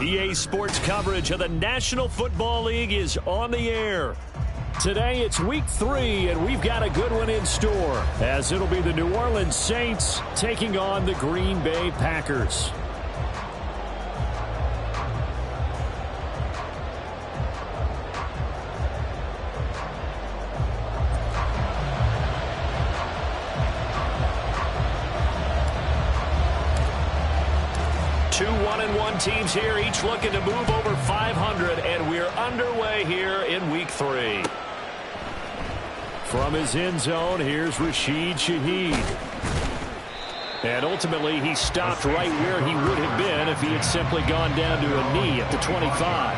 EA Sports coverage of the National Football League is on the air. Today it's week 3, and we've got a good one in store, as it'll be the New Orleans Saints taking on the Green Bay Packers. Two 1-1 teams here, each looking to move over 500, and we're underway here in week 3. From his end zone, here's Rashid Shaheed. And ultimately, he stopped right where he would have been if he had simply gone down to a knee at the 25.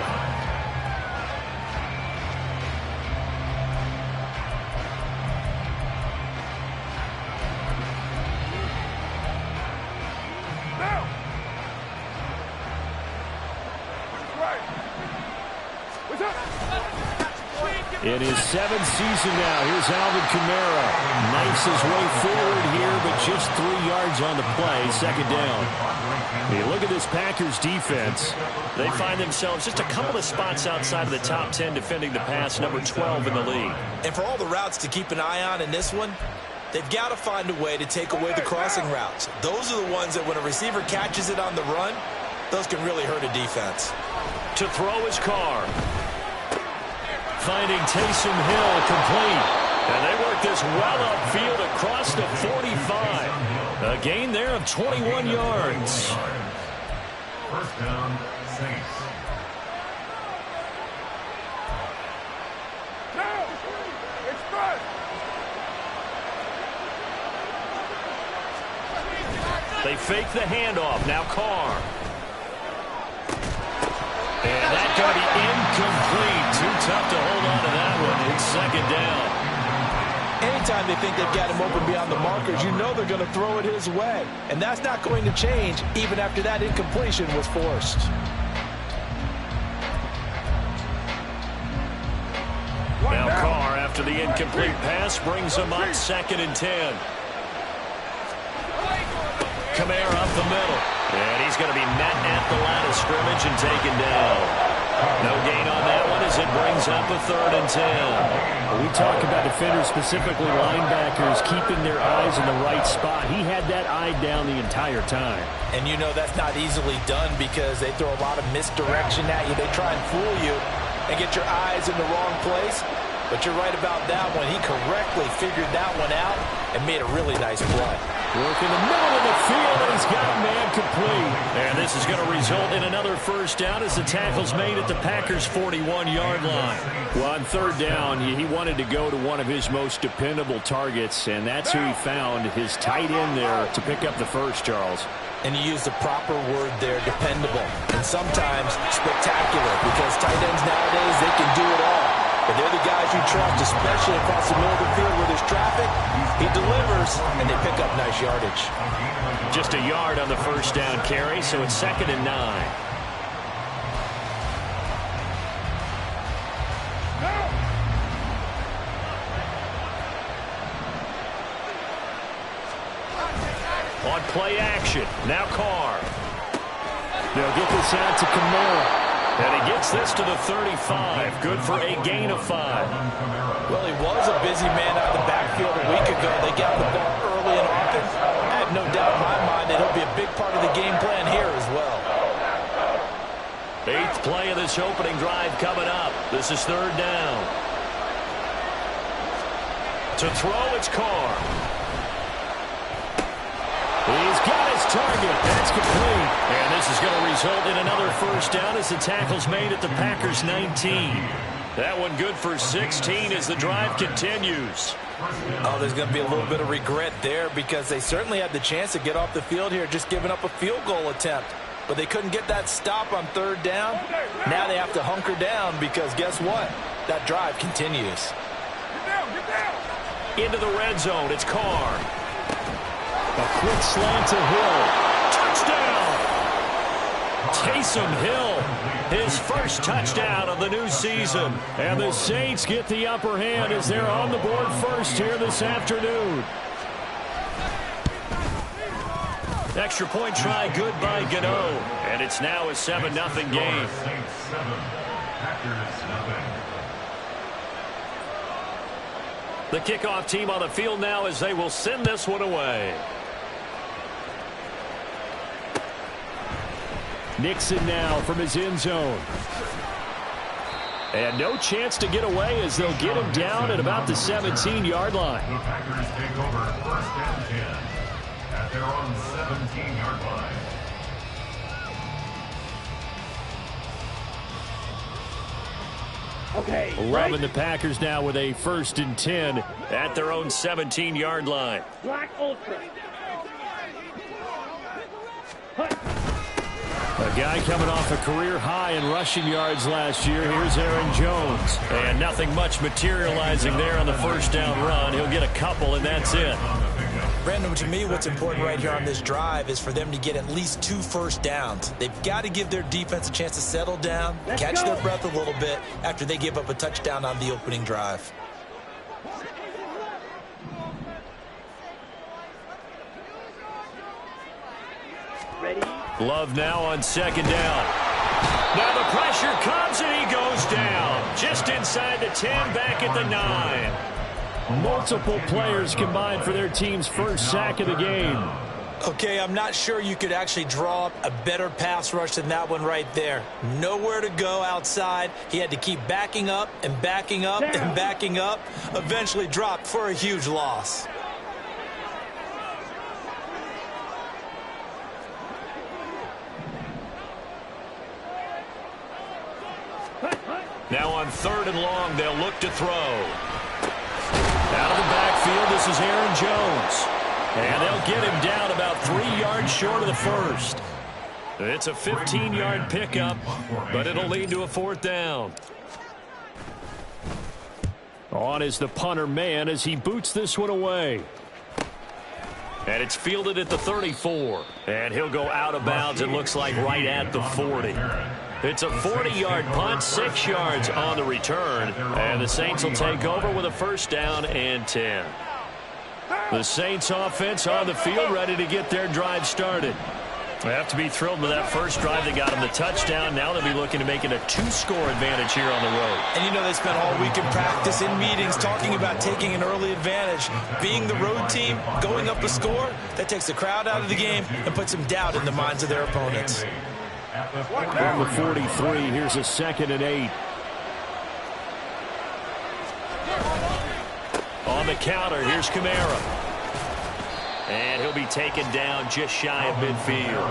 In his 7th season now, here's Alvin Kamara. Knifes his way forward here, but just 3 yards on the play, 2nd down. You look at this Packers defense. They find themselves just a couple of spots outside of the top 10 defending the pass, number 12 in the league. And for all the routes to keep an eye on in this one, they've got to find a way to take away the crossing routes. Those are the ones that when a receiver catches it on the run, those can really hurt a defense. To throw his car. Finding Taysom Hill complete. And they work this well upfield across the 45. A gain there of 21 yards. First down, Saints. They fake the handoff. Now Carr. And that's going to be incomplete. Too tough to hold on to that one. It's 2nd down. Anytime they think they've got him open beyond the markers, you know they're going to throw it his way. And that's not going to change even after that incompletion was forced. Now Carr, after the incomplete pass, brings him up 2nd and 10. Kamara up the middle. And he's going to be met at the line of scrimmage and taken down. No gain on that one as it brings up a 3rd and 10. When we talk about defenders, specifically linebackers, keeping their eyes in the right spot. He had that eye down the entire time. And you know that's not easily done because they throw a lot of misdirection at you. They try and fool you and get your eyes in the wrong place. But you're right about that one. He correctly figured that one out and made a really nice play. Work in the middle of the field, and he's got a man complete. And this is going to result in another 1st down as the tackle's made at the Packers' 41-yard line. Well, on 3rd down, he wanted to go to one of his most dependable targets, and that's who he found, his tight end there, to pick up the first, Charles. And you use the proper word there, dependable, and sometimes spectacular, because tight ends nowadays, they can do it all. But they're the guys you trust, especially across the middle of the field where there's traffic. He delivers, and they pick up nice yardage. Just a yard on the 1st down carry, so it's 2nd and 9. On play action, now Carr. They'll get this out to Kamara. And he gets this to the 35. Good for a gain of 5. Well, he was a busy man out of the backfield a week ago. They got the ball early and often. I have no doubt in my mind that he'll be a big part of the game plan here as well. 8th play of this opening drive coming up. This is 3rd down. To throw, it's Carr. He's got his target. That's complete. And this is going to result in another 1st down as the tackle's made at the Packers' 19. That one good for 16 as the drive continues. Oh, there's going to be a little bit of regret there because they certainly had the chance to get off the field here, just giving up a field goal attempt. But they couldn't get that stop on 3rd down. Now they have to hunker down because guess what? That drive continues. Into the red zone. It's Carr. A quick slant to Hill. Touchdown! Taysom Hill, his first touchdown of the new season. And the Saints get the upper hand as they're on the board first here this afternoon. Extra point try, good by Gano. And it's now a 7-0 game. The kickoff team on the field now as they will send this one away. Nixon now from his end zone. And no chance to get away as they'll get him down at about the 17-yard line. The Packers take over first and 10 at their own 17-yard line. Okay. 11 the Packers now with a 1st and 10 at their own 17-yard line. Black Ultra. A guy coming off a career high in rushing yards last year. Here's Aaron Jones. And nothing much materializing there on the first down run. He'll get a couple, and that's it. Brandon, to me, what's important right here on this drive is for them to get at least 2 first downs. They've got to give their defense a chance to settle down, catch their breath a little bit after they give up a touchdown on the opening drive. Ready? Love now on 2nd down. Now the pressure comes, and he goes down. Just inside the 10, back at the 9. Multiple players combined for their team's first sack of the game. Okay, I'm not sure you could actually draw up a better pass rush than that one right there. Nowhere to go outside. He had to keep backing up and backing up and backing up. Eventually dropped for a huge loss. Now on 3rd and long, they'll look to throw. Out of the backfield, this is Aaron Jones. And they'll get him down about 3 yards short of the first. It's a 15-yard pickup, but it'll lead to a 4th down. On is the punter man as he boots this one away. And it's fielded at the 34. And he'll go out of bounds, it looks like right at the 40. It's a 40-yard punt, 6 yards on the return. And the Saints will take over with a 1st down and 10. The Saints offense on the field ready to get their drive started. They have to be thrilled with that first drive. They got them the touchdown. Now they'll be looking to make it a 2-score advantage here on the road. And you know they spent all week in practice, in meetings, talking about taking an early advantage. Being the road team, going up a score, that takes the crowd out of the game and puts some doubt in the minds of their opponents. From the 43, here's a 2nd and 8. On the counter, here's Kamara. And he'll be taken down just shy of midfield.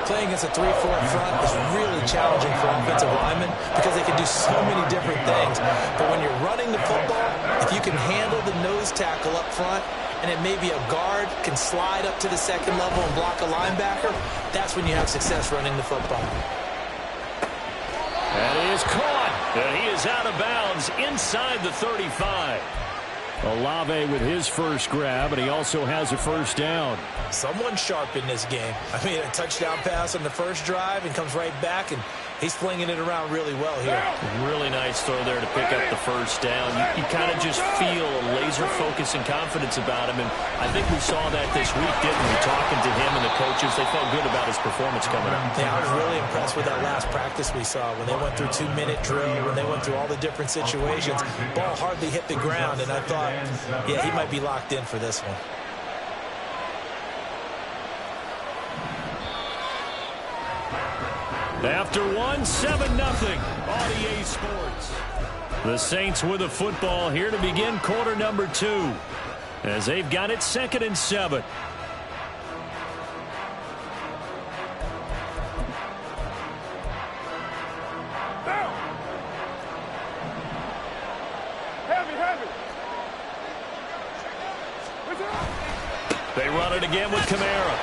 Playing against a 3-4 front is really challenging for offensive linemen because they can do so many different things. But when you're running the football, if you can handle the nose tackle up front, and it may be a guard can slide up to the 2nd level and block a linebacker, that's when you have success running the football. And he is caught. And he is out of bounds inside the 35. Olave with his first grab, and he also has a 1st down. Someone sharp in this game. I mean, a touchdown pass on the first drive and comes right back, and he's flinging it around really well here. Really nice throw there to pick up the 1st down. You kind of just feel a laser focus and confidence about him, and I think we saw that this week, didn't we? Talking to him and the coaches, they felt good about his performance coming up. Yeah, I was really impressed with that last practice we saw when they went through 2-minute drill, when they went through all the different situations. Ball hardly hit the ground, and I thought, yeah, he might be locked in for this one. After 7-0, RDA Sports. The Saints with the football here to begin quarter number 2 as they've got it 2nd and 7. They run it again with Kamara.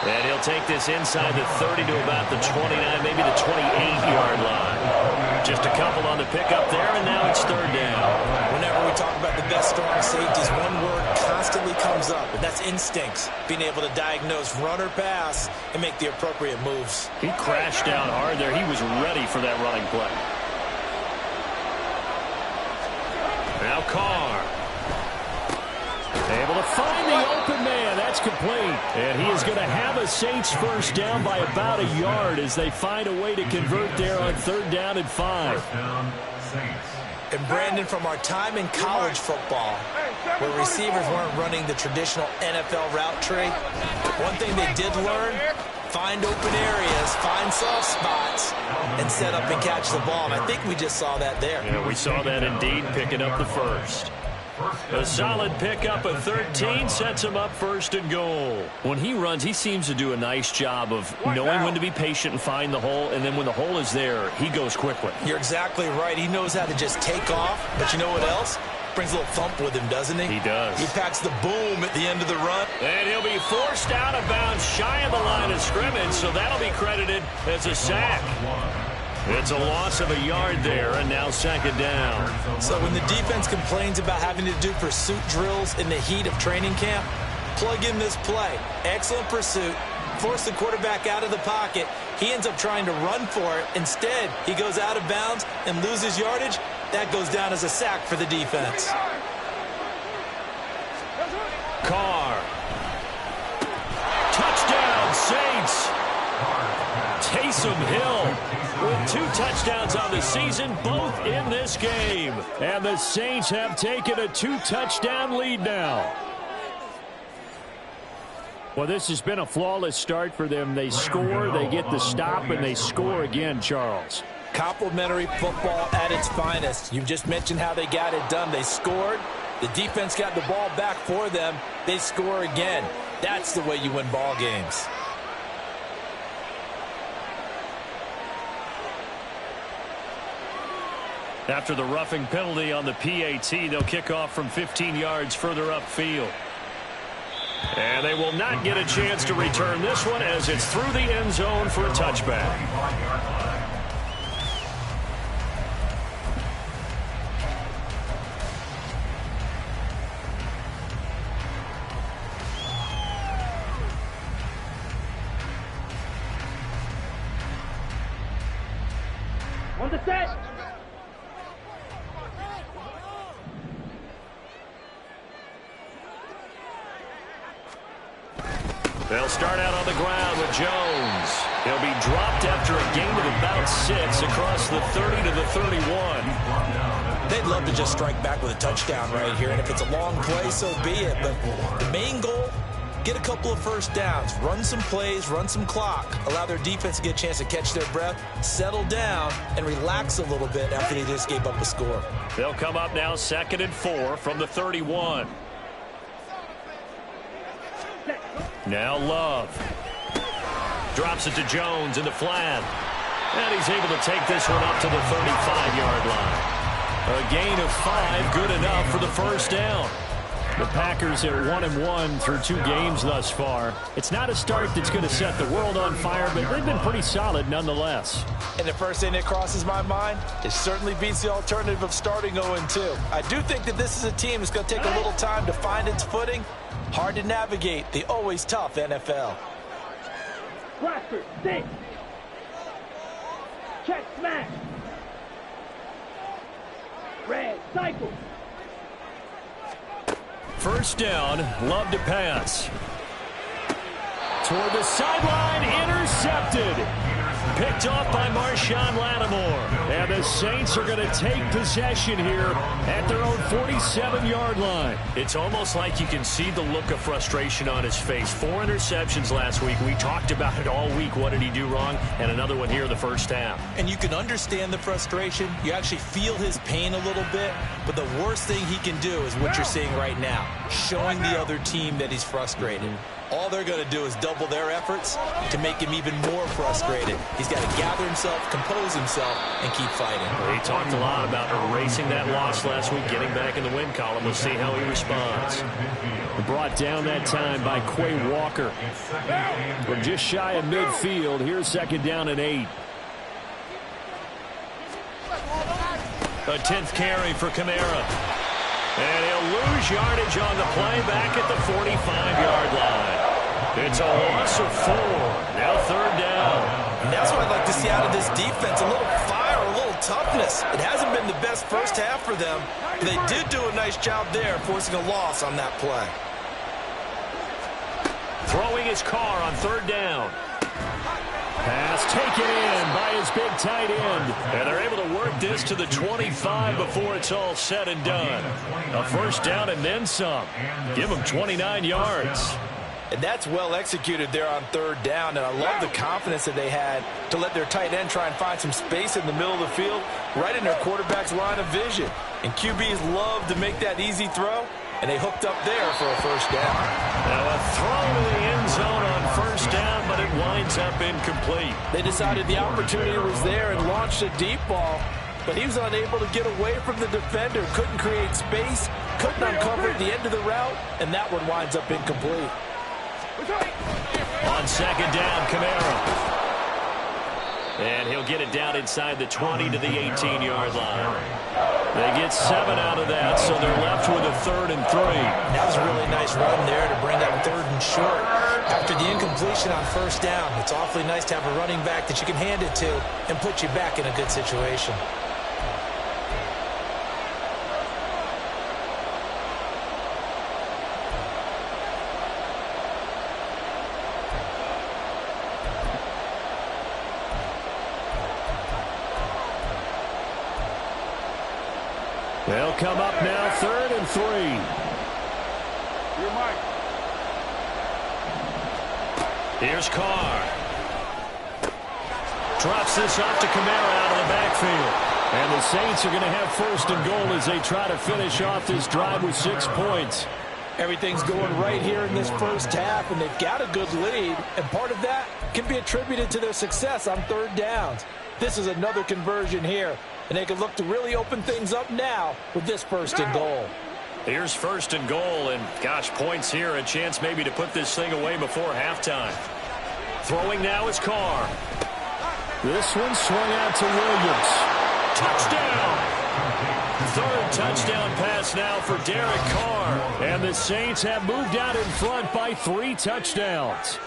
And he'll take this inside the 30 to about the 29, maybe the 28-yard line. Just a couple on the pickup there, and now it's 3rd down. Whenever we talk about the best strong safeties, one word constantly comes up, and that's instincts. Being able to diagnose run or pass and make the appropriate moves. He crashed down hard there. He was ready for that running play. Now Carr. Able to find the open man. That's complete. And he is going to have a Saints first down by about a yard as they find a way to convert there on 3rd down and 5. First down, Saints. And Brandon, from our time in college football, where receivers weren't running the traditional NFL route tree, one thing they did learn, find open areas, find soft spots, and set up and catch the ball. And I think we just saw that there. Yeah, we saw that indeed, picking up the first. A solid pickup of 13 sets him up 1st and goal. When he runs, he seems to do a nice job of knowing when to be patient and find the hole, and then when the hole is there, he goes quickly. You're exactly right. He knows how to just take off, but you know what else? Brings a little thump with him, doesn't he? He does. He packs the boom at the end of the run. And he'll be forced out of bounds shy of the line of scrimmage, so that'll be credited as a sack. It's a loss of a yard there, and now 2nd down. So when the defense complains about having to do pursuit drills in the heat of training camp, plug in this play. Excellent pursuit. Force the quarterback out of the pocket. He ends up trying to run for it. Instead, he goes out of bounds and loses yardage. That goes down as a sack for the defense. Carr. Touchdown, Saints. Taysom Hill with 2 touchdowns on the season, both in this game. And the Saints have taken a 2-touchdown lead now. Well, this has been a flawless start for them. They score, they get the stop, and they score again, Charles. Complimentary football at its finest. You've just mentioned how they got it done. They scored. The defense got the ball back for them. They score again. That's the way you win ball games. After the roughing penalty on the PAT, they'll kick off from 15 yards further upfield. And they will not get a chance to return this one as it's through the end zone for a touchback. On the set. They'll start out on the ground with Jones. He'll be dropped after a gain of about 6 across the 30 to the 31. They'd love to just strike back with a touchdown right here, and if it's a long play, so be it. But the main goal, get a couple of first downs, run some plays, run some clock, allow their defense to get a chance to catch their breath, settle down, and relax a little bit after they just gave up a score. They'll come up now 2nd and 4 from the 31. Now Love. Drops it to Jones in the flat. And he's able to take this one up to the 35-yard line. A gain of 5, good enough for the first down. The Packers are 1-1 through 2 games thus far. It's not a start that's going to set the world on fire, but they've been pretty solid nonetheless. And the first thing that crosses my mind, it certainly beats the alternative of starting 0-2. I do think that this is a team that's going to take a little time to find its footing. Hard to navigate the always tough NFL. Blaster, stick. Check, smash. Red, cycle. First down, Love to pass. Toward the sideline, intercepted. Picked off by Marshawn Lattimore. And the Saints are going to take possession here at their own 47-yard line. It's almost like you can see the look of frustration on his face. 4 interceptions last week. We talked about it all week. What did he do wrong? And another one here in the first half. And you can understand the frustration. You actually feel his pain a little bit. But the worst thing he can do is what you're seeing right now, showing the other team that he's frustrated. All they're going to do is double their efforts to make him even more frustrated. He's got to gather himself, compose himself, and keep fighting. He talked a lot about erasing that loss last week, getting back in the win column. We'll see how he responds. Brought down that time by Quay Walker. From just shy of midfield, here's 2nd down and 8. A 10th carry for Kamara. And he'll lose yardage on the play back at the 45-yard line. It's a loss of 4. Now 3rd down. And that's what I'd like to see out of this defense. A little fire, a little toughness. It hasn't been the best first half for them, They did do a nice job there, forcing a loss on that play. Throwing his car on third down. Pass taken in by his big tight end. And they're able to work this to the 25 before it's all said and done. A first down and then some. Give them 29 yards. And that's well executed there on third down. And I love the confidence that they had to let their tight end try and find some space in the middle of the field, right in their quarterback's line of vision. And QBs love to make that easy throw, and they hooked up there for a first down. Now a throw to the end zone on first down, but it winds up incomplete. They decided the opportunity was there and launched a deep ball, but he was unable to get away from the defender, couldn't create space, couldn't uncover the end of the route, and that one winds up incomplete. On second down, Kamara. And he'll get it down inside the 20 to the 18-yard line. They get 7 out of that, so they're left with a 3rd and 3. That was a really nice run there to bring up 3rd and short. After the incompletion on first down, it's awfully nice to have a running back that you can hand it to and put you back in a good situation. They'll come up now, 3rd and 3. Here's Carr. Drops this off to Kamara out of the backfield. And the Saints are going to have 1st and goal as they try to finish off this drive with 6 points. Everything's going right here in this first half, and they've got a good lead, and part of that can be attributed to their success on third downs. This is another conversion here, and they can look to really open things up now with this 1st and goal. Here's 1st and goal, and gosh, points here, a chance maybe to put this thing away before halftime. Throwing now is Carr. This one swung out to Williams. Touchdown! 3rd touchdown pass now for Derek Carr. And the Saints have moved out in front by 3 touchdowns.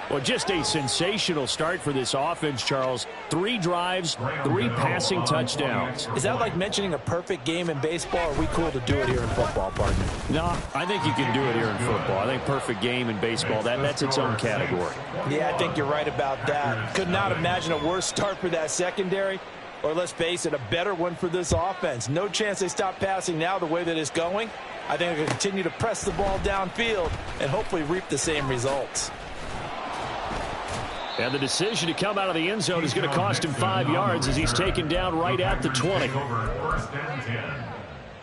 Well, just a sensational start for this offense, Charles. 3 drives, 3 passing touchdowns. Is that like mentioning a perfect game in baseball, or are we cool to do it here in football, partner? No, I think you can do it here in football. I think perfect game in baseball, that's its own category. Yeah, I think you're right about that. Could not imagine a worse start for that secondary, or let's face it, a better one for this offense. No chance they stop passing now the way that it's going. I think they'll continue to press the ball downfield and hopefully reap the same results. And the decision to come out of the end zone is going to cost him 5 yards as he's taken down right at the 20. Over 1st and 10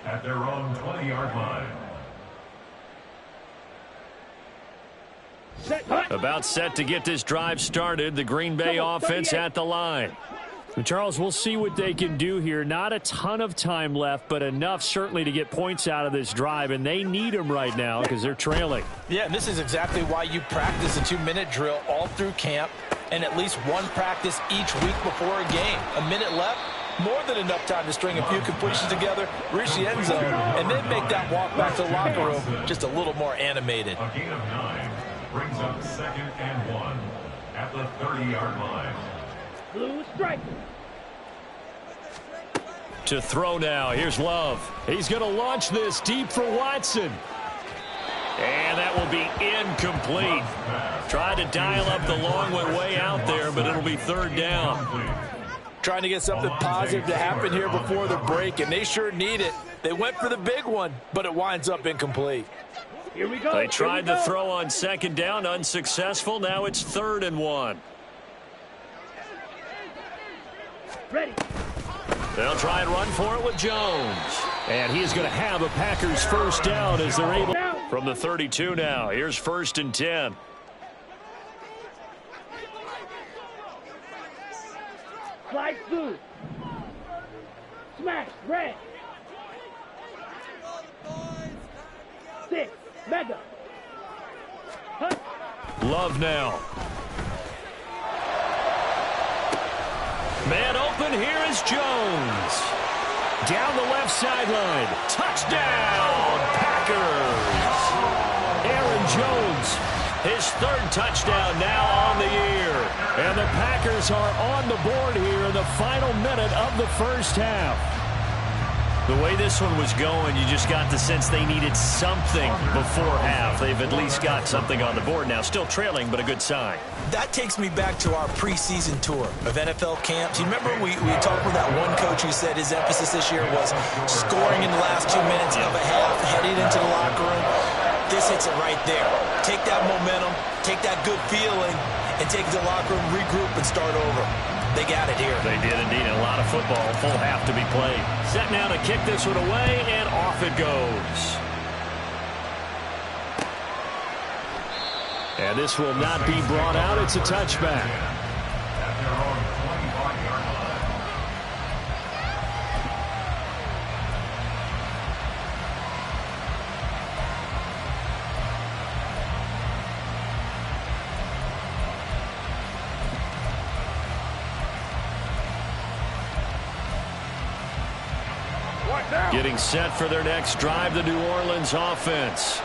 at their own 20-yard line. About set to get this drive started. The Green Bay offense at the line. Charles, we'll see what they can do here. Not a ton of time left, but enough certainly to get points out of this drive, and they need them right now because they're trailing. Yeah, and this is exactly why you practice a 2-minute drill all through camp and at least one practice each week before a game. A minute left, more than enough time to string a few completions together, reach the end zone, and then make that walk back to the locker room just a little more animated. A gain of 9 brings up 2nd and 1 at the 30-yard line. Blue strike. To throw now, here's Love. He's going to launch this deep for Watson. And that will be incomplete. Tried to dial up the long one way out there, but it'll be 3rd down. Trying to get something positive to happen here before the break, and they sure need it. They went for the big one, but it winds up incomplete. Here we go. They tried to throw on 2nd down, unsuccessful. Now it's 3rd and 1. Ready. They'll try and run for it with Jones. And he is going to have a Packers 1st down as they're able. From the 32 now, here's 1st and 10. Slide through. Smash. Red. 6. Mega. Hunt. Love now. Man open, here is Jones. Down the left sideline. Touchdown, Packers. Aaron Jones. His 3rd touchdown now on the year. And the Packers are on the board here in the final minute of the first half. The way this one was going, you just got the sense they needed something before half. They've at least got something on the board now. Still trailing, but a good sign. That takes me back to our preseason tour of NFL camps. You remember we talked with that one coach who said his emphasis this year was scoring in the last 2 minutes of a half, heading into the locker room. This hits it right there. Take that momentum, take that good feeling, and take it to the locker room, regroup, and start over. They got it here. They did indeed. A lot of football, full half to be played. Set now to kick this one away, and off it goes. And this will not be brought out. It's a touchback. At their own 25-yard line. Getting set for their next drive, the New Orleans offense.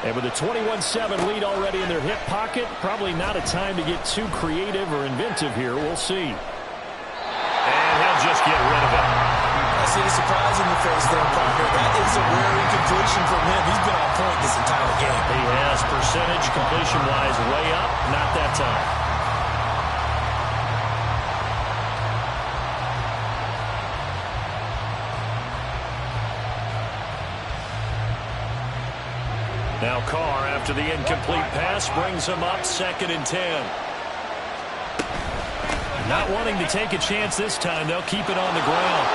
And with a 21-7 lead already in their hip pocket, probably not a time to get too creative or inventive here. We'll see. And he'll just get rid of it. I see the surprise in the face there, partner. That is a rare incompletion from him. He's been on point this entire game. He has percentage completion-wise way up. Not that time. Now Carr, after the incomplete pass, brings him up 2nd and 10. Not wanting to take a chance this time. They'll keep it on the ground.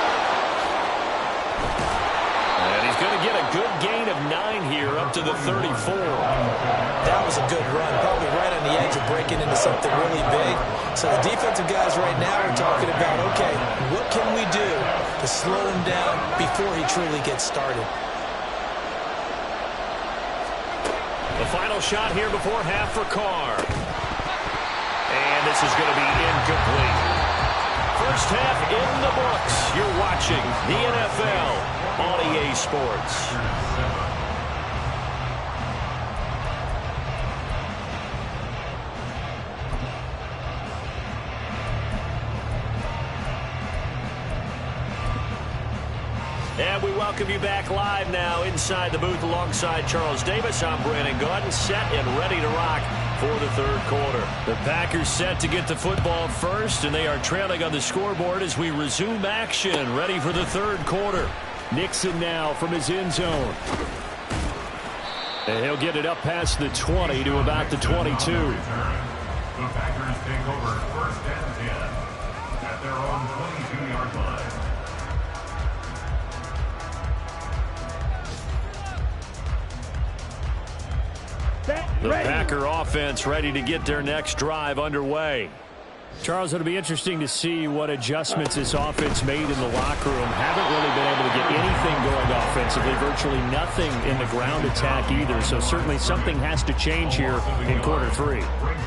And he's going to get a good gain of 9 here up to the 34. That was a good run, probably right on the edge of breaking into something really big. So the defensive guys right now are talking about, okay, what can we do to slow him down before he truly gets started? The final shot here before half for Carr. And this is going to be incomplete. First half in the books. You're watching the NFL on EA Sports. And we welcome you back live now inside the booth alongside Charles Davis. I'm Brandon Gaudin, set and ready to rock for the third quarter. The Packers set to get the football first, and they are trailing on the scoreboard as we resume action, ready for the third quarter. Nixon now from his end zone. And he'll get it up past the 20 to about the 22. The Packers take over 1st and 10 at their own 22-yard line. The Packer offense ready to get their next drive underway. Charles, it'll be interesting to see what adjustments this offense made in the locker room. Haven't really been able to get anything going offensively, virtually nothing in the ground attack either. So certainly something has to change here in quarter 3.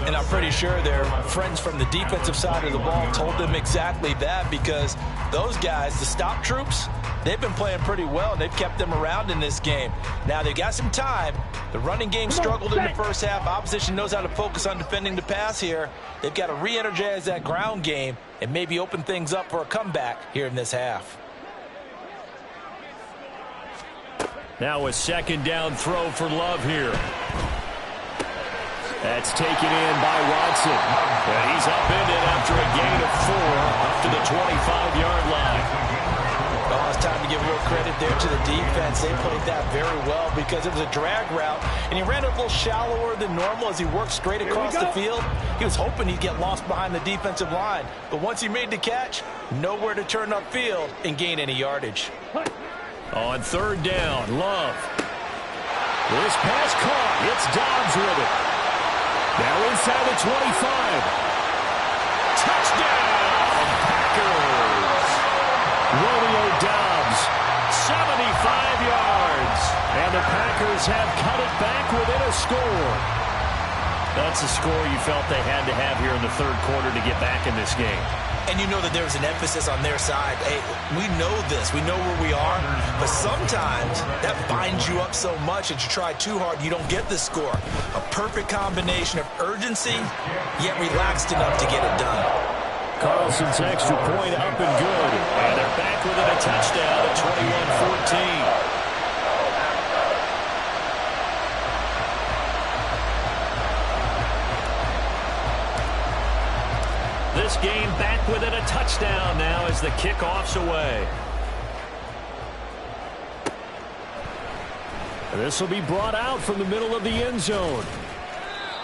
And I'm pretty sure their friends from the defensive side of the ball told them exactly that, because those guys, the stop troops, they've been playing pretty well, and they've kept them around in this game. Now, they've got some time. The running game struggled in the first half. Opposition knows how to focus on defending the pass here. They've got to re-energize that ground game and maybe open things up for a comeback here in this half. Now a 2nd down throw for Love here. That's taken in by Watson. And he's upended after a gain of 4 up to the 25-yard line. Oh, it's time to give a little credit there to the defense. They played that very well because it was a drag route, and he ran it a little shallower than normal as he worked straight across the field. He was hoping he'd get lost behind the defensive line, but once he made the catch, nowhere to turn upfield and gain any yardage. On 3rd down, Love. This pass caught. It's Dobbs with it. Now inside the 25. Touchdown, Packers. Romeo Dobbs, 75 yards. And the Packers have cut it back within a score. That's a score you felt they had to have here in the third quarter to get back in this game. And you know that there was an emphasis on their side. Hey, we know this. We know where we are. But sometimes that binds you up so much that you try too hard, you don't get the score. A perfect combination of urgency, yet relaxed enough to get it done. Carlson's extra point up and good. And they're back within a touchdown at 21-14. This game back within a touchdown now as the kickoff's away. This will be brought out from the middle of the end zone.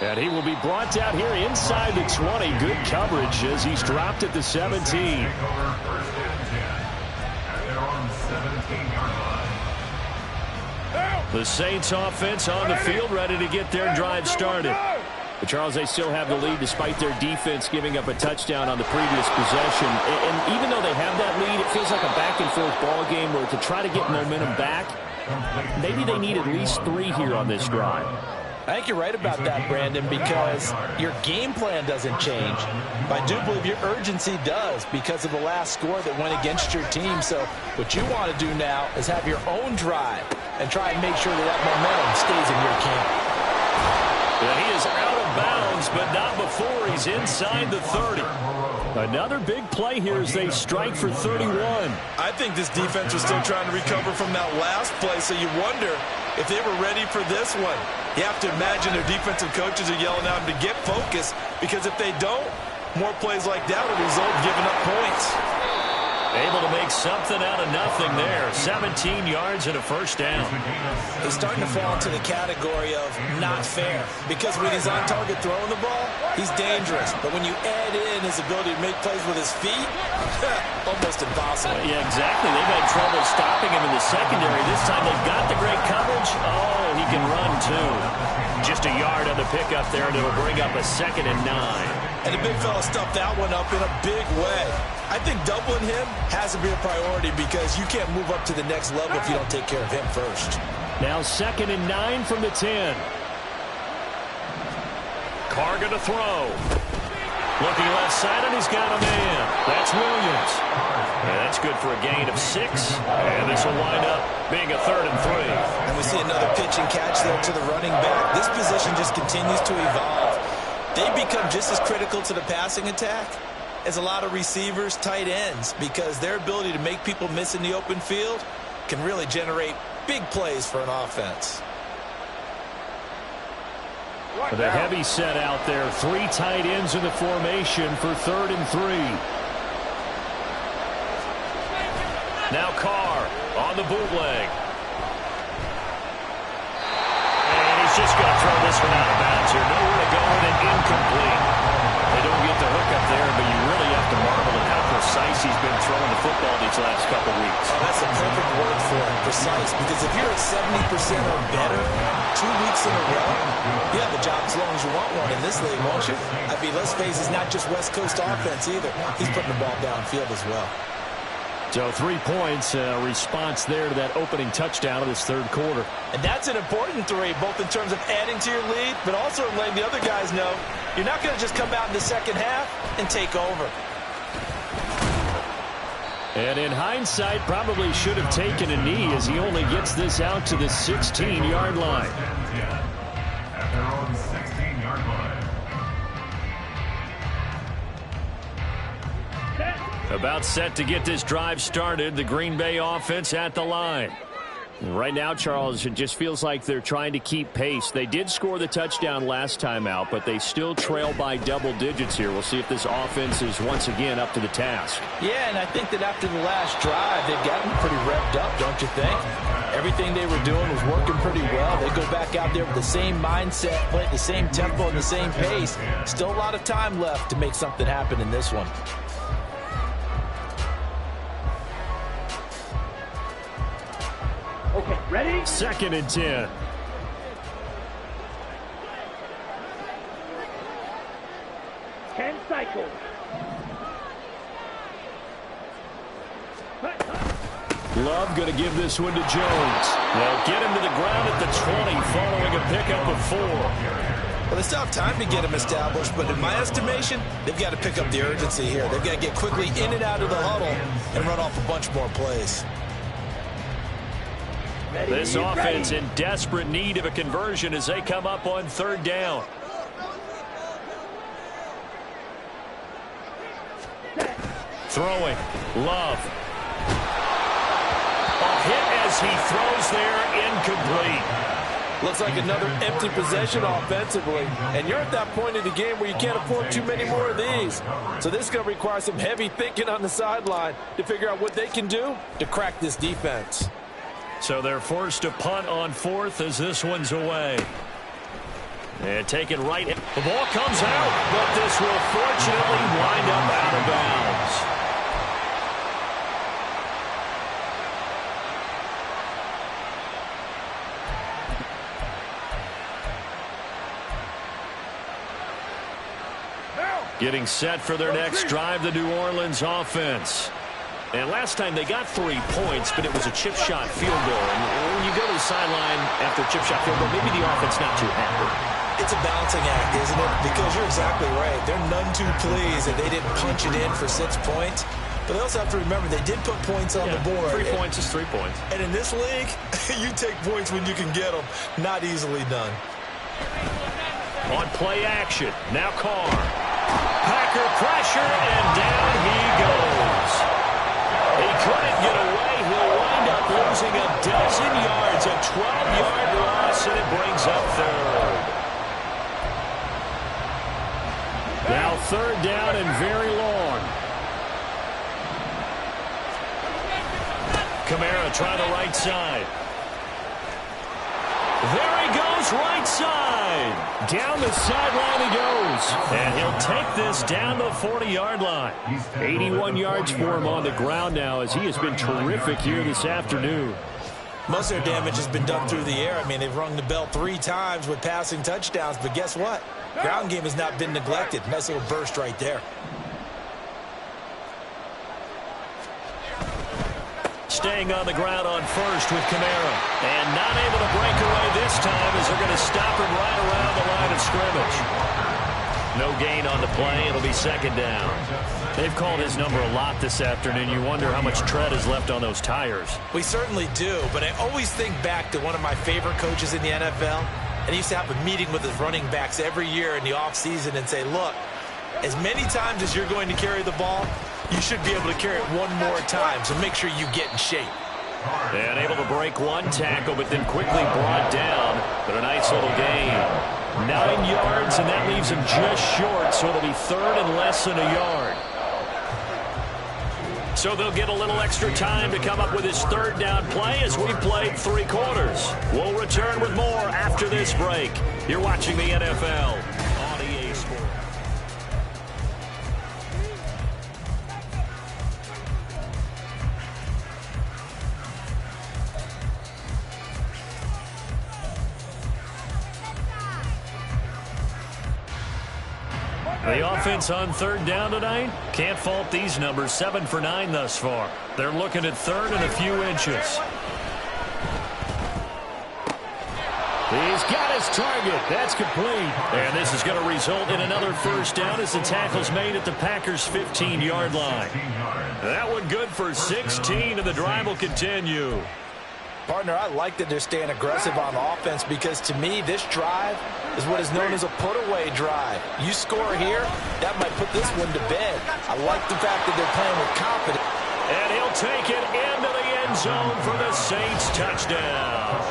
And he will be brought down here inside the 20. Good coverage as he's dropped at the 17. The Saints offense on the field, ready to get their drive started. But Charles, they still have the lead despite their defense giving up a touchdown on the previous possession. And even though they have that lead, it feels like a back-and-forth ball game where to try to get momentum back, maybe they need at least 3 here on this drive. I think you're right about that, Brandon, because your game plan doesn't change. But I do believe your urgency does because of the last score that went against your team. So what you want to do now is have your own drive and try and make sure that that momentum stays in your camp. Yeah, he is out of bounds, but not before he's inside the 30. Another big play here as they strike for 31. I think this defense was still trying to recover from that last play, so you wonder if they were ready for this one. You have to imagine their defensive coaches are yelling at them to get focused, because if they don't, more plays like that will result in giving up points. Able to make something out of nothing there. 17 yards and a first down. He's starting to fall into the category of not fair, because when he's on target throwing the ball, he's dangerous. But when you add in his ability to make plays with his feet, almost impossible. Yeah, exactly. They've had trouble stopping him in the secondary. This time they've got the great coverage. Oh, he can run too. Just a yard on the pickup there, and it'll bring up a 2nd and 9. And the big fella stuffed that one up in a big way. I think doubling him has to be a priority, because you can't move up to the next level if you don't take care of him first. Now 2nd and 9 from the 10. Carr going to throw. Looking left side, and he's got a man. That's Williams. And that's good for a gain of 6. And this will wind up being a 3rd and 3. And we see another pitch and catch there to the running back. This position just continues to evolve. They become just as critical to the passing attack as a lot of receivers, tight ends, because their ability to make people miss in the open field can really generate big plays for an offense. With a heavy set out there, 3 tight ends in the formation for 3rd and 3. Now Carr on the bootleg. And he's just going to throw this one out of bounds here. Nowhere to go, and incomplete. They don't get the hook up there, but you really have to marvel at how precise he's been throwing the football these last couple weeks. Oh, that's a perfect word for it, precise, because if you're at 70% or better 2 weeks in a row, you have a job as long as you want one in this league, won't you? I mean, let's face it, it's not just West Coast offense either. He's putting the ball downfield as well. So 3 points, response there to that opening touchdown of this 3rd quarter. And that's an important 3, both in terms of adding to your lead, but also letting the other guys know you're not going to just come out in the second half and take over. And in hindsight, probably should have taken a knee as he only gets this out to the 16-yard line. At their own 16-yard line. About set to get this drive started. The Green Bay offense at the line. Right now, Charles, it just feels like they're trying to keep pace. They did score the touchdown last time out, but they still trail by double digits here. We'll see if this offense is once again up to the task. Yeah, and I think that after the last drive, they've gotten pretty revved up, don't you think? Everything they were doing was working pretty well. They go back out there with the same mindset, play at the same tempo and the same pace. Still a lot of time left to make something happen in this one. Okay, ready? 2nd and 10. Ten cycles. Love going to give this one to Jones. They'll get him to the ground at the 20 following a pickup of 4. Well, they still have time to get him established, but in my estimation, they've got to pick up the urgency here. They've got to get quickly in and out of the huddle and run off a bunch more plays. This offense in desperate need of a conversion as they come up on 3rd down. Throwing. Love. A hit as he throws there, incomplete. Looks like another empty possession offensively. And you're at that point in the game where you can't afford too many more of these. So this is going to require some heavy thinking on the sideline to figure out what they can do to crack this defense. So they're forced to punt on fourth as this one's away. And taken right. The ball comes out, but this will fortunately wind up out of bounds. Getting set for their next drive, the New Orleans offense. And last time they got 3 points, but it was a chip shot field goal. And when you go to the sideline after a chip shot field goal, maybe the offense not too happy. It's a balancing act, isn't it? Because you're exactly right. They're none too pleased that they didn't punch it in for 6 points. But they also have to remember they did put points on the board. 3 points is 3 points. And in this league, you take points when you can get them. Not easily done. On play action, now Carr. Packer pressure, and down he goes. He couldn't get away. He'll wind up losing a dozen yards, a 12-yard loss, and it brings up third. Now third down and very long. Kamara try the right side. There he goes, right side. Down the sideline he goes. And he'll take this down the 40-yard line. 81 yards for him on the ground now as he has been terrific here this afternoon. Most of their damage has been done through the air. I mean, they've rung the bell 3 times with passing touchdowns. But guess what? Ground game has not been neglected. Nice little burst right there. Staying on the ground on first with Kamara. And not able to break away this time as they're going to stop him right around the line of scrimmage. No gain on the play. It'll be second down. They've called his number a lot this afternoon. You wonder how much tread is left on those tires. We certainly do, but I always think back to one of my favorite coaches in the NFL. And he used to have a meeting with his running backs every year in the offseason and say, look, as many times as you're going to carry the ball, you should be able to carry it one more time, so make sure you get in shape. And able to break one tackle, but then quickly brought down. But a nice little gain. 9 yards, and that leaves him just short, so it'll be third and less than a yard. So they'll get a little extra time to come up with his third down play as we played 3 quarters. We'll return with more after this break. You're watching the NFL on EA Sports. The offense on third down tonight, can't fault these numbers. 7 for 9 thus far. They're looking at third and a few inches. He's got his target. That's complete. And this is going to result in another first down as the tackle's made at the Packers' 15-yard line. That one good for 16, and the drive will continue. Partner, I like that they're staying aggressive on offense because, to me, this drive is what is known as a put-away drive. You score here, that might put this one to bed. I like the fact that they're playing with confidence. And he'll take it into the end zone for the Saints touchdown.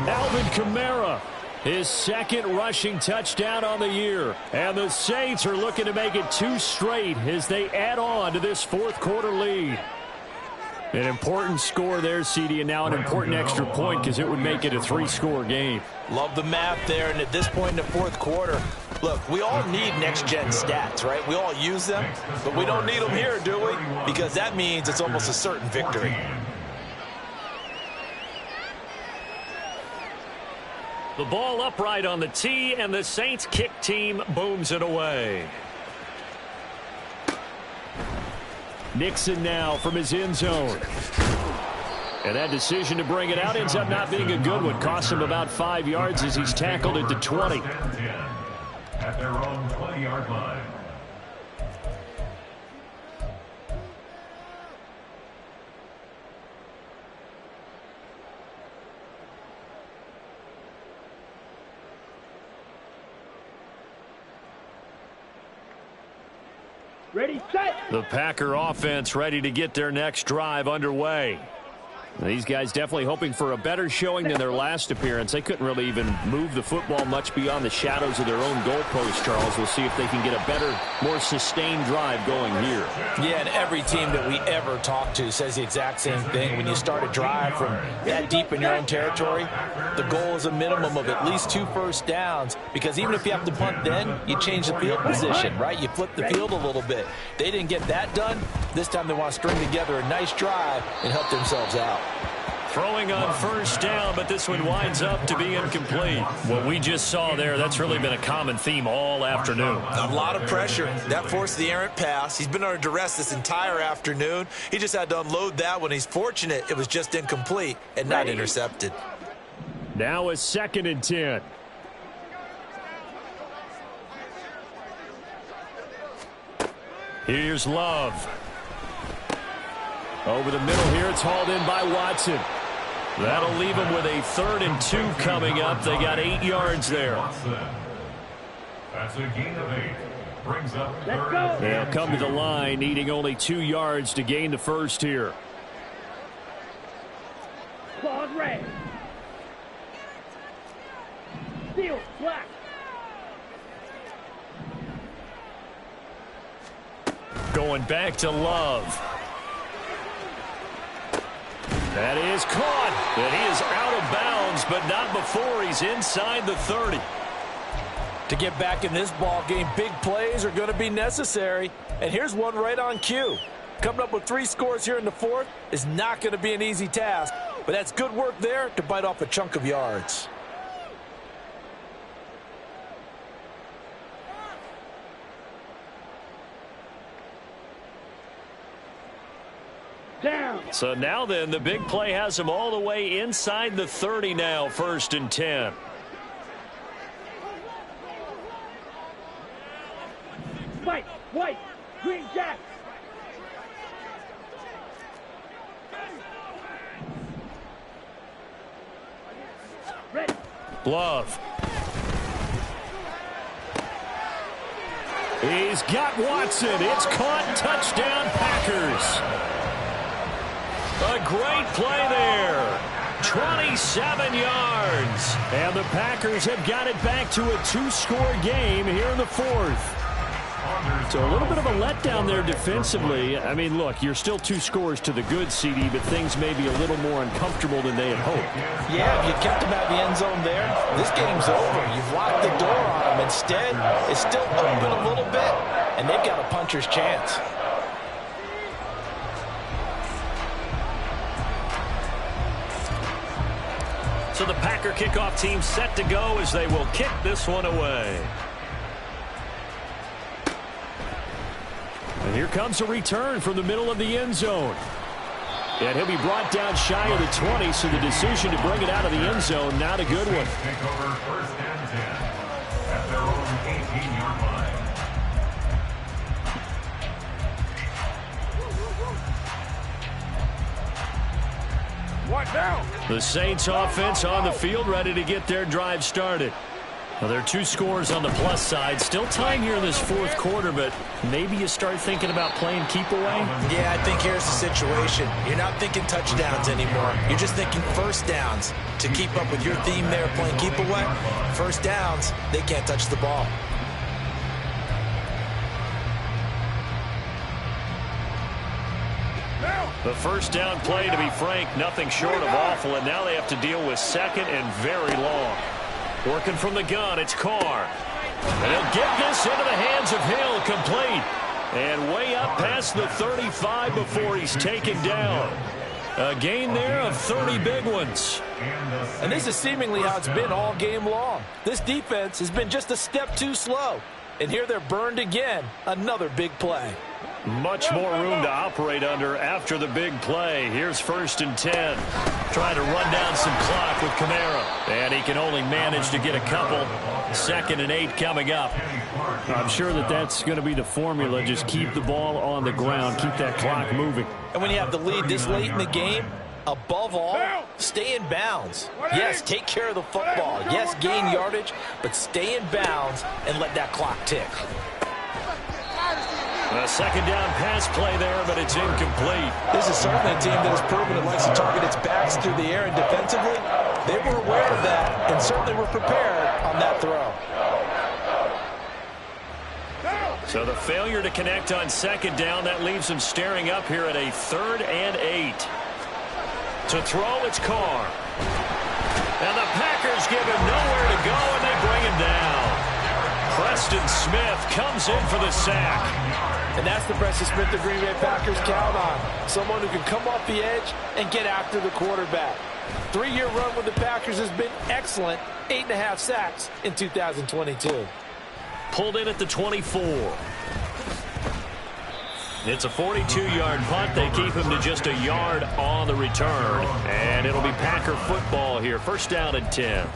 Alvin Kamara, his second rushing touchdown on the year. And the Saints are looking to make it 2 straight as they add on to this fourth quarter lead. An important score there, CD, and now an important extra point because it would make it a 3-score game. Love the math there, and at this point in the fourth quarter, look, we all need next-gen stats, right? We all use them, but we don't need them here, do we? Because that means it's almost a certain victory. The ball upright on the tee, and the Saints kick team booms it away. Nixon now from his end zone. And that decision to bring it out ends up not being a good one. Costs him about 5 yards as he's tackled at the 20. At their own 20-yard line. Ready, set. The Packer offense ready to get their next drive underway. These guys definitely hoping for a better showing than their last appearance. They couldn't really even move the football much beyond the shadows of their own goalpost, Charles. We'll see if they can get a better, more sustained drive going here. Yeah, and every team that we ever talk to says the exact same thing. When you start a drive from that deep in your own territory, the goal is a minimum of at least 2 first downs, because even if you have to punt then, you change the field position, right? You flip the field a little bit. They didn't get that done. This time they want to string together a nice drive and help themselves out. Throwing on first down, but this one winds up to be incomplete. What we just saw there, that's really been a common theme all afternoon. A lot of pressure. That forced the errant pass. He's been under duress this entire afternoon. He just had to unload that one. He's fortunate it was just incomplete and not intercepted. Now a 2nd and 10. Here's Love. Over the middle here, it's hauled in by Watson. That'll leave them with a 3rd and 2 coming up. They got 8 yards there. That's a gain of 8. Brings up Let's go. They'll come to the line, needing only 2 yards to gain the first here. Claws red. Steel black. Going back to Love. That is caught. And he is out of bounds, but not before he's inside the 30. To get back in this ball game, big plays are going to be necessary. And here's one right on cue. Coming up with 3 scores here in the 4th is not going to be an easy task, but that's good work there to bite off a chunk of yards. Down. So now then, the big play has him all the way inside the 30 now, 1st and 10. White, white, green jack. Red. Love. He's got Watson. It's caught. Touchdown, Packers. A great play there. 27 yards. And the Packers have got it back to a 2-score game here in the 4th. So a little bit of a letdown there defensively. I mean, look, you're still 2 scores to the good, CD, but things may be a little more uncomfortable than they had hoped. Yeah, if you kept them out of the end zone there, this game's over. You've locked the door on them. Instead, it's still open a little bit, and they've got a puncher's chance. So the Packer kickoff team set to go as they will kick this one away. And here comes a return from the middle of the end zone. And he'll be brought down shy of the 20, so the decision to bring it out of the end zone, not a good one. Take over 1st and 10 at their own 18-yard line. What now? The Saints offense on the field, ready to get their drive started. Well, there are 2 scores on the plus side. Still time here in this 4th quarter, but maybe you start thinking about playing keep away. Yeah, I think here's the situation. You're not thinking touchdowns anymore. You're just thinking first downs. To keep up with your theme there, playing keep away, first downs, they can't touch the ball. The first down play, to be frank, nothing short of awful, and now they have to deal with 2nd and very long. Working from the gun, it's Carr. And he'll get this into the hands of Hill, complete. And way up past the 35 before he's taken down. A gain there of 30 big ones. And this is seemingly how it's been all game long. This defense has been just a step too slow. And here they're burned again. Another big play. Much more room to operate under after the big play. Here's 1st and 10. Trying to run down some clock with Kamara. And he can only manage to get a couple. 2nd and 8 coming up. I'm sure that that's going to be the formula. Just keep the ball on the ground. Keep that clock moving. And when you have the lead this late in the game, above all, stay in bounds. Yes, take care of the football. Yes, gain yardage, but stay in bounds and let that clock tick. A second down pass play there, but it's incomplete. This is certainly a team that has proven it likes to target its backs through the air, and defensively, they were aware of that and certainly were prepared on that throw. So the failure to connect on second down, that leaves them staring up here at a 3rd and 8. To throw, it's Carr. And the Packers give him nowhere to go, and they bring him down. Preston Smith comes in for the sack. And that's the Preston Smith the Green Bay Packers count on. Someone who can come off the edge and get after the quarterback. 3-year run with the Packers has been excellent. 8.5 sacks in 2022. Pulled in at the 24. It's a 42-yard punt. They keep him to just a yard on the return. And it'll be Packer football here. 1st down and 10.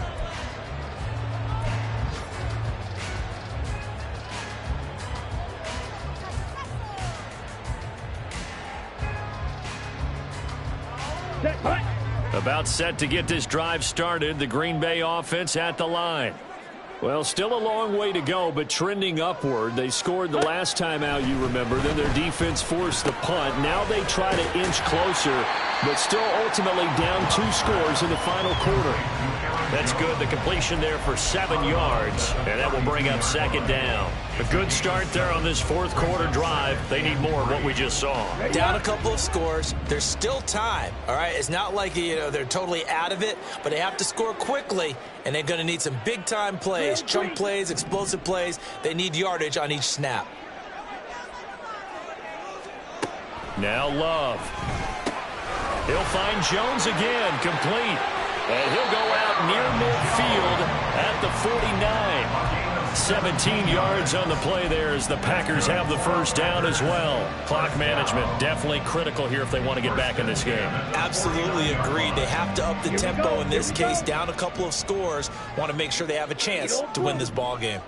About set to get this drive started. The Green Bay offense at the line. Well, still a long way to go, but trending upward. They scored the last time out, you remember. Then their defense forced the punt. Now they try to inch closer, but still ultimately down 2 scores in the final quarter. That's good. The completion there for 7 yards, and that will bring up 2nd down. A good start there on this 4th quarter drive. They need more of what we just saw. Down a couple of scores. There's still time, all right? It's not like, they're totally out of it, but they have to score quickly, and they're going to need some big-time plays, chunk plays, explosive plays. They need yardage on each snap. Now Love. He'll find Jones again, complete. And he'll go out near midfield at the 49. 17 yards on the play there as the Packers have the 1st down as well. Clock management definitely critical here if they want to get back in this game. Absolutely agreed. They have to up the tempo in this case, down a couple of scores. Want to make sure they have a chance to win this ball game.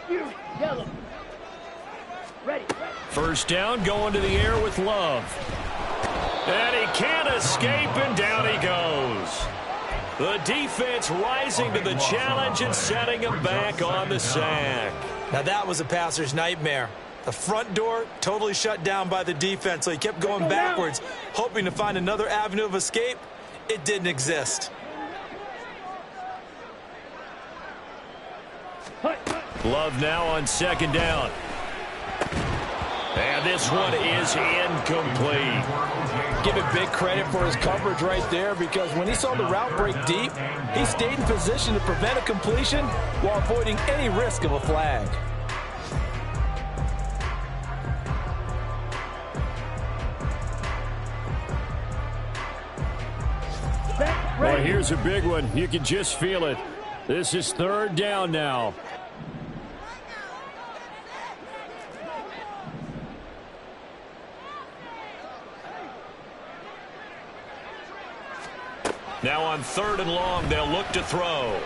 Yellow. Ready. 1st down, going to the air with Love. And he can't escape, and down he goes. The defense rising to the challenge and setting him back on the sack. Now that was a passer's nightmare. The front door totally shut down by the defense, so he kept going backwards, hoping to find another avenue of escape. It didn't exist. Love now on 2nd down. And this one is incomplete. Give it big credit for his coverage right there, because when he saw the route break deep, he stayed in position to prevent a completion while avoiding any risk of a flag. Well, here's a big one. You can just feel it. This is 3rd down now. Now on 3rd and long, they'll look to throw.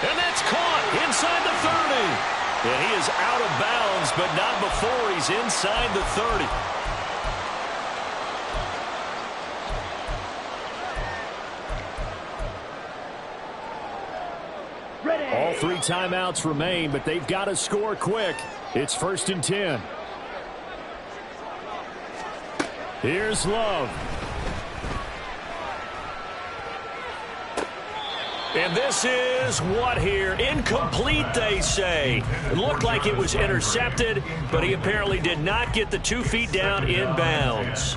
And that's caught inside the 30. And he is out of bounds, but not before he's inside the 30. All 3 timeouts remain, but they've got to score quick. It's 1st and 10. Here's Love. And this is what here? Incomplete, they say. It looked like it was intercepted, but he apparently did not get the 2 feet down in bounds.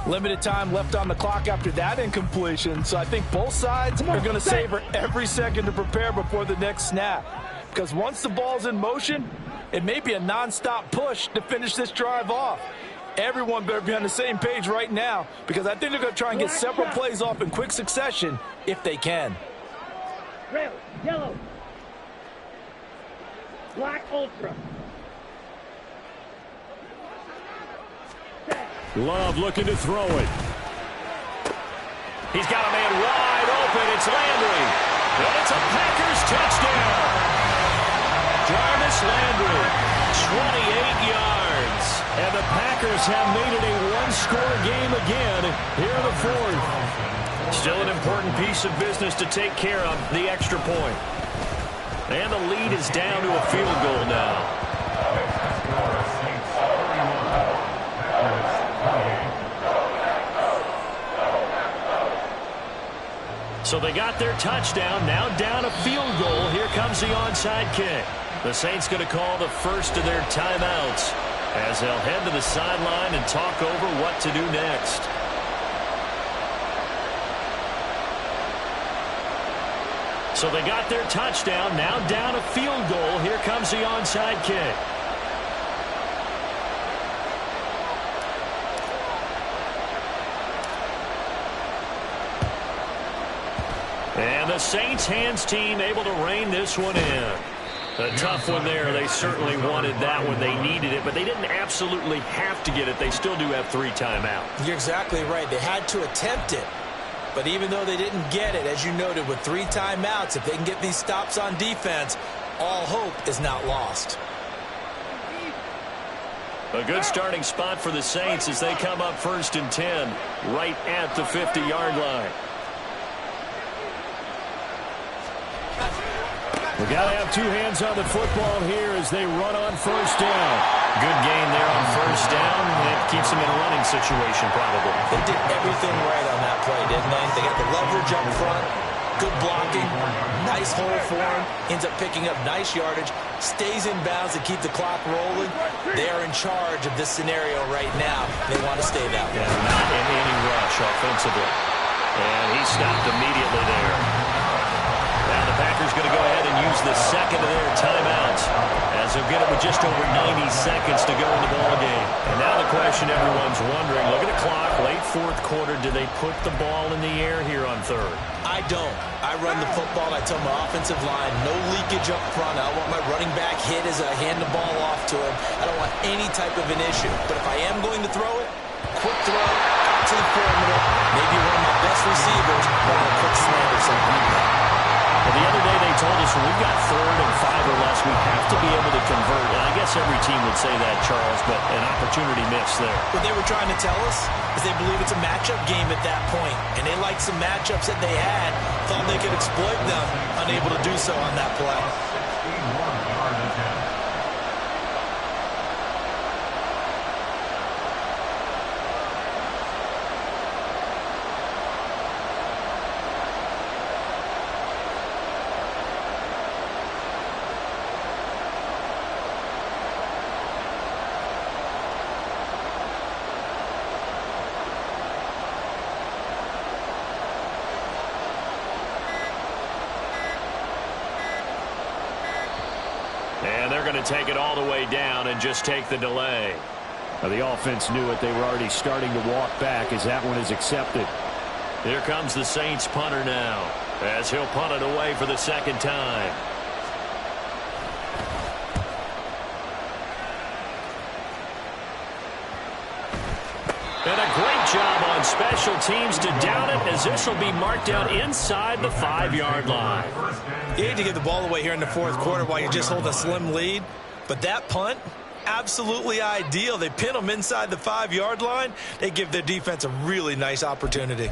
Limited time left on the clock after that incompletion, so I think both sides are going to savor every second to prepare before the next snap. Because once the ball's in motion, it may be a nonstop push to finish this drive off. Everyone better be on the same page right now, because I think they're going to try and get several plays off in quick succession if they can. Red, yellow. Black ultra. Love looking to throw it. He's got a man wide open. It's Landry. And it's a Packers touchdown. Jarvis Landry, 28 yards. And the Packers have made it a 1-score game again here in the 4th. Still an important piece of business to take care of, the extra point. And the lead is down to a field goal now. So they got their touchdown, now down a field goal. Here comes the onside kick. The Saints going to call the first of their timeouts as they'll head to the sideline and talk over what to do next. So they got their touchdown, now down a field goal. Here comes the onside kick. And the Saints hands team able to rein this one in. A tough one there. They certainly wanted that one. They needed it, but they didn't absolutely have to get it. They still do have 3 timeouts. You're exactly right. They had to attempt it. But even though they didn't get it, as you noted, with 3 timeouts, if they can get these stops on defense, all hope is not lost. A good starting spot for the Saints as they come up 1st and 10, right at the 50-yard line. We got to have 2 hands on the football here as they run on 1st down. Good gain there on 1st down. It keeps them in a running situation probably. They did everything right on that play, didn't they? They got the leverage up front, good blocking, nice hole for him, ends up picking up nice yardage, stays in bounds to keep the clock rolling. They are in charge of this scenario right now. They want to stay that way. Yeah, not in any rush offensively. And he stopped immediately there. Now the Packers going to go ahead and use the second of their timeouts as they'll get it with just over 90 seconds to go in the ballgame. And now the question everyone's wondering, look at the clock, late 4th quarter, do they put the ball in the air here on 3rd? I don't. I run the football. I tell my offensive line, no leakage up front. I don't want my running back hit as I hand the ball off to him. I don't want any type of an issue. But if I am going to throw it, quick throw, out to the perimeter, maybe one of my best receivers, or a quick slant or something like that. Well, the other day they told us when we've got 3rd and 5 or less, we have to be able to convert. And I guess every team would say that, Charles, but an opportunity missed there. What they were trying to tell us is they believe it's a matchup game at that point, and they liked some matchups that they had, thought they could exploit them, unable to do so on that play. And they're going to take it all the way down and just take the delay. Now, the offense knew it. They were already starting to walk back as that one is accepted. Here comes the Saints punter now as he'll punt it away for the 2nd time. And a great job on special teams to down it as this will be marked out inside the 5-yard line. You hate to give the ball away here in the 4th quarter while you just hold a slim lead, but that punt, absolutely ideal. They pin them inside the 5-yard line. They give their defense a really nice opportunity.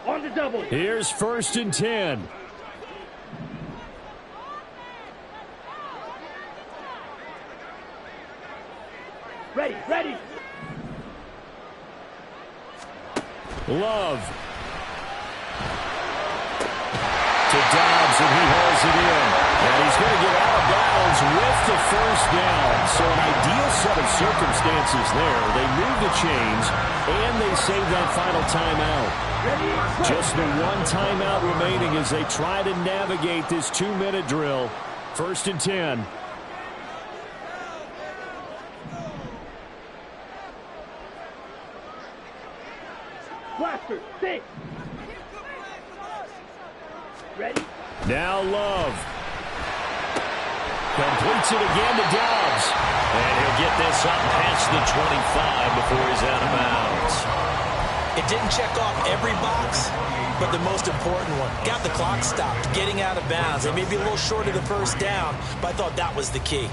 On the double. Here's 1st and 10. Ready, ready. Love. To Dobbs, and he hauls it in. And he's going to get out of bounds with the 1st down. So an ideal set of circumstances there. They move the chains, and they save that final timeout. Just the 1 timeout remaining as they try to navigate this 2-minute drill. 1st and 10. Blaster, 6. Ready? Now Love. Completes it again to Dobbs. And he'll get this up past the 25 before he's out of bounds. It didn't check off every box, but the most important one. Got the clock stopped, getting out of bounds. They may be a little short of the 1st down, but I thought that was the key.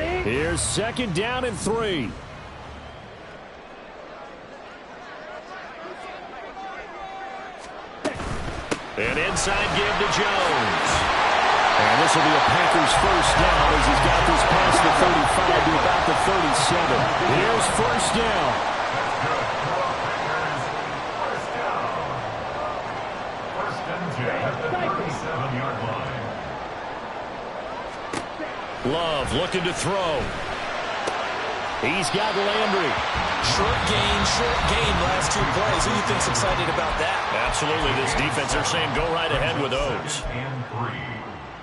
Ready? Here's 2nd down and 3. An inside give to Jones. And this will be a Packers first down as he's got this past the 35 to about the 37. Here's first down. First and 10 at the 37-yard line. Love looking to throw. He's got Landry. Short gain last 2 plays. Who do you think's excited about that? Absolutely, this defense, they're saying go right ahead with those. Second and 3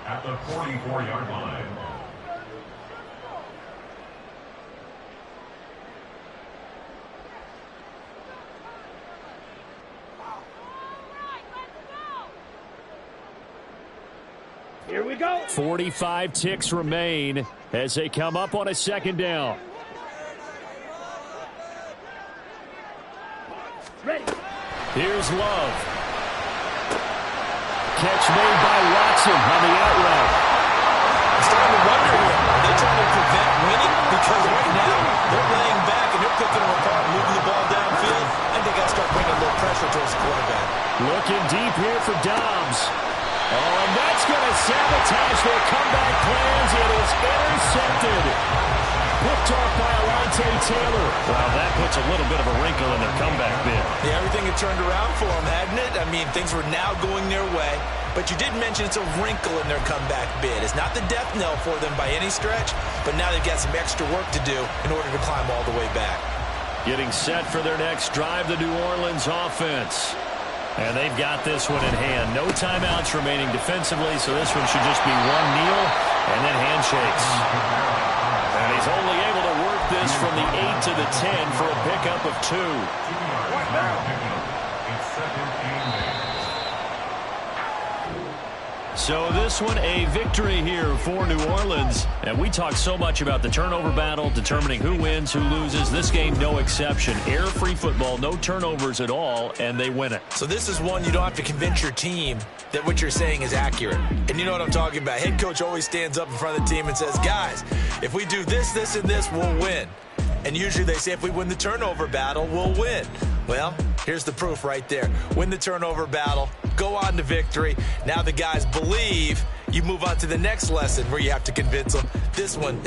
at the 44-yard line. Here we go. 45 ticks remain as they come up on a 2nd down. Ready. Here's Love. Catch made by Watson on the out route. I'm starting to wonder here. Are they trying to prevent winning? Because right now, they're laying back and they're picking them apart, moving the ball downfield. And they got to start bringing a little pressure towards the quarterback. Looking deep here for Dobbs. Oh, and that's going to sabotage their comeback plans. It is intercepted. Picked off by Alontae Taylor. Well, that puts a little bit of a wrinkle in their comeback bid. Yeah, everything had turned around for them, hadn't it? I mean, things were now going their way. But you did mention it's a wrinkle in their comeback bid. It's not the death knell for them by any stretch, but now they've got some extra work to do in order to climb all the way back. Getting set for their next drive, the New Orleans offense. And they've got this one in hand. No timeouts remaining defensively, so this one should just be one kneel and then handshakes. And he's only able to work this from the 8 to the 10 for a pickup of 2. It's second and 8. So this one a victory here for New Orleans. And we talk so much about the turnover battle, determining who wins, who loses. This game, no exception. Error-free football, no turnovers at all, and they win it. So this is one you don't have to convince your team that what you're saying is accurate. And you know what I'm talking about. Head coach always stands up in front of the team and says, guys, if we do this, this, and this, we'll win. And usually they say if we win the turnover battle, we'll win. Well, here's the proof right there. Win the turnover battle, go on to victory. Now the guys believe. You move on to the next lesson where you have to convince them. This one